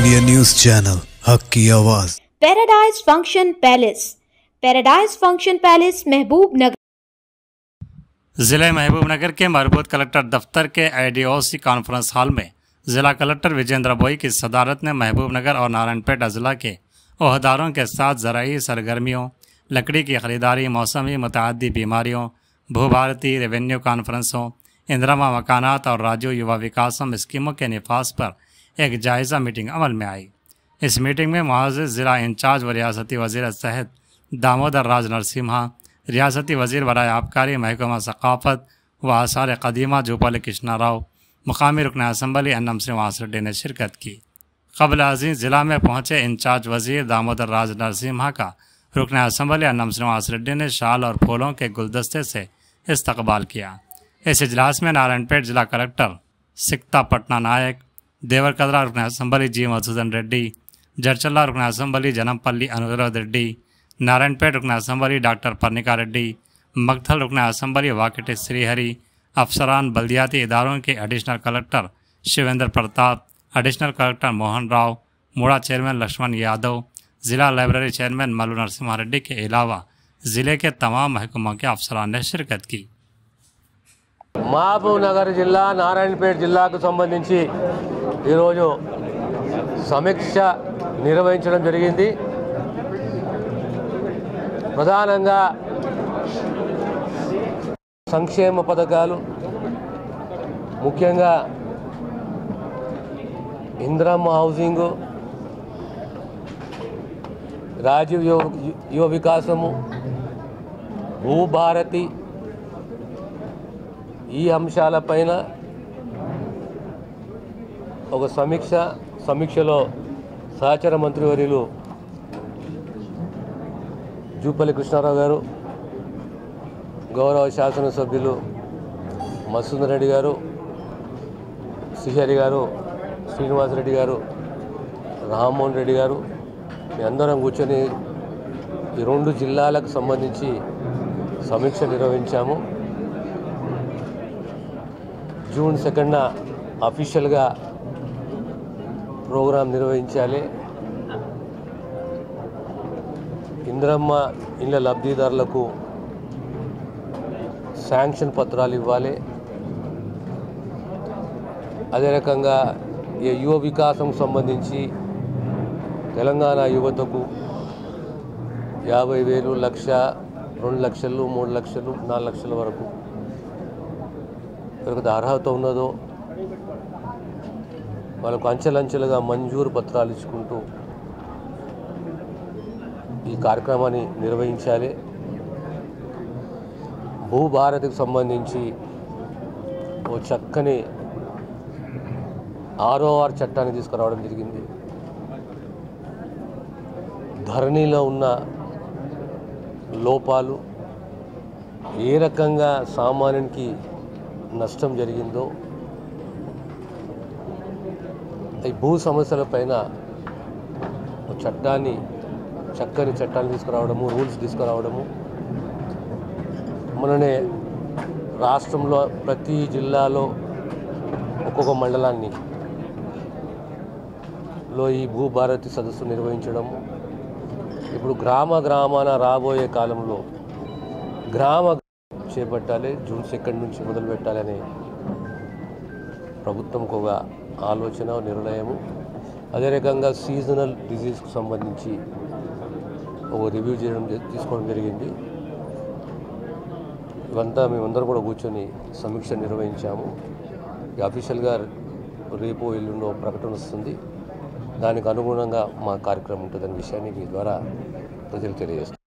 India news channel हक की आवाज़। Paradise function palace. Paradise function palace महबूब नगर। जिले महबूब नगर के मरबूत कलेक्टर दफ्तर के IDOC कॉन्फ्रेंस हॉल में जिला कलेक्टर विजेंद्र बोई की सदारत में महबूब नगर और नारायणपेट अजला के ओहदारों के साथ ज़राई सरगर्मियों, लकड़ी की खरीदारी, मौसमी मुतअद्दी बीमारियों, भूभारती रेवेन्यू कॉन्फ्रेंसों, इंदिरा मकानात और राज्य युवा विकासम स्कीमों के निफाज पर एक जायज़ा मीटिंग अमल में आई। इस मीटिंग में मुआज़िज़ ज़िला इंचार्ज व रियासती वज़ीर सहित दामोदर राज नरसिम्हा, रियासती वज़ीर बराए आबकारी, महकमा सक़ाफ़त व आसार क़दीमा जूपल कृष्णा राव, मुकामी रुकन असम्बली अन्नम श्रीनिवास रेड्डी ने शिरकत की। क़ब्ल अज़ीं ज़िला में पहुँचे इंचार्ज वज़ीर दामोदर राज नरसिम्हा का रुकन असम्बली अन्नम श्रीनिवास रेड्डी ने शाल और फूलों के गुलदस्ते से इस्तकबाल किया। इस इजलास में नारायणपेट जिला कलेक्टर सिकता पटना नायक, देवरकद्रा रुकन असम्बली जी मधुसूदन रेड्डी, जरचल्ला रुकन असम्बली जनमपल्ली अनुराध रेड्डी, नारायणपेट रुकन असम्बली डॉक्टर पर्णिका रेड्डी, मगथल रुकन असम्बली वाकिटी श्रीहरि, अफसरान बल्दियाती इदारों के additional collector Shivendra Pratap, additional collector Mohan Rao, MUDA chairman Lakshman Yadav, ज़िला लाइब्रेरी चेयरमैन मल्लू नरसिम्हा रेड्डी के अलावा ज़िले के तमाम महकमों के अफसरान ने शिरकत की। మహబూబ్ నగర్ జిల్లా నారాయణపేట జిల్లాకు సంబంధించి ఈరోజు సమీక్ష నిర్వహించడం జరిగింది। ప్రధానంగా సంక్షేమ పథకాలు, ముఖ్యంగా ఇందిరమ్మ హౌసింగ్, రాజీవ్ యువ వికాసము, భూభారతి ఈ అంశాలపైన ఒక సమీక్షలో సహచర మంత్రివర్యులు జూపల్లి కృష్ణారావు గారు, గౌరవ శాసనసభ్యులు మధుసూదన్ రెడ్డి గారు, శ్రీహరి గారు, శ్రీనివాసరెడ్డి గారు, రామ్మోహన్ రెడ్డి గారు మీ అందరం కూర్చొని ఈ రెండు జిల్లాలకు సంబంధించి సమీక్ష నిర్వహించాము। జూన్ 2న అఫీషియల్గా ప్రోగ్రాం నిర్వహించాలి। ఇందిరమ్మ ఇళ్ళ లబ్ధిదారులకు శాంక్షన్ పత్రాలు ఇవ్వాలి। అదే రకంగా ఈ యువ వికాసం సంబంధించి తెలంగాణ యువతకు 50,000, 1,00,000, 2 లక్షలు, 3 లక్షలు, 4 లక్షల వరకు ఎవరికి అర్హత ఉన్నదో వాళ్ళకు అంచెలంచెలుగా మంజూరు పత్రాలు ఇచ్చుకుంటూ ఈ కార్యక్రమాన్ని నిర్వహించాలి। భూభారతికి సంబంధించి ఓ చక్కని ROR చట్టాన్ని తీసుకురావడం జరిగింది। ధరణిలో ఉన్న లోపాలు, ఏ రకంగా సామాన్యునికి నష్టం జరిగిందో, ఈ భూ సమస్యలపైన చక్కని చట్టాలు తీసుకురావడము, రూల్స్ తీసుకురావడము। మననే రాష్ట్రంలో ప్రతి జిల్లాలో ఒక్కొక్క మండలాన్ని ఈ భూభారతి సదస్సు నిర్వహించడం, ఇప్పుడు గ్రామాన రాబోయే కాలంలో గ్రామ చేపట్టాలి, జూన్ 2 నుంచి మొదలు పెట్టాలని ప్రభుత్వంకు ఒక ఆలోచన, నిర్ణయము। అదే రకంగా సీజనల్ డిజీజ్కి సంబంధించి ఒక రివ్యూ తీసుకోవడం జరిగింది। ఇవంతా మేమందరం కూడా కూర్చొని సమీక్ష నిర్వహించాము। అఫీషియల్గా రేపు ఎల్లుండో ప్రకటన వస్తుంది, దానికి అనుగుణంగా మా కార్యక్రమం ఉంటుందనే విషయాన్ని మీ ద్వారా ప్రజలకు తెలియజేస్తాం।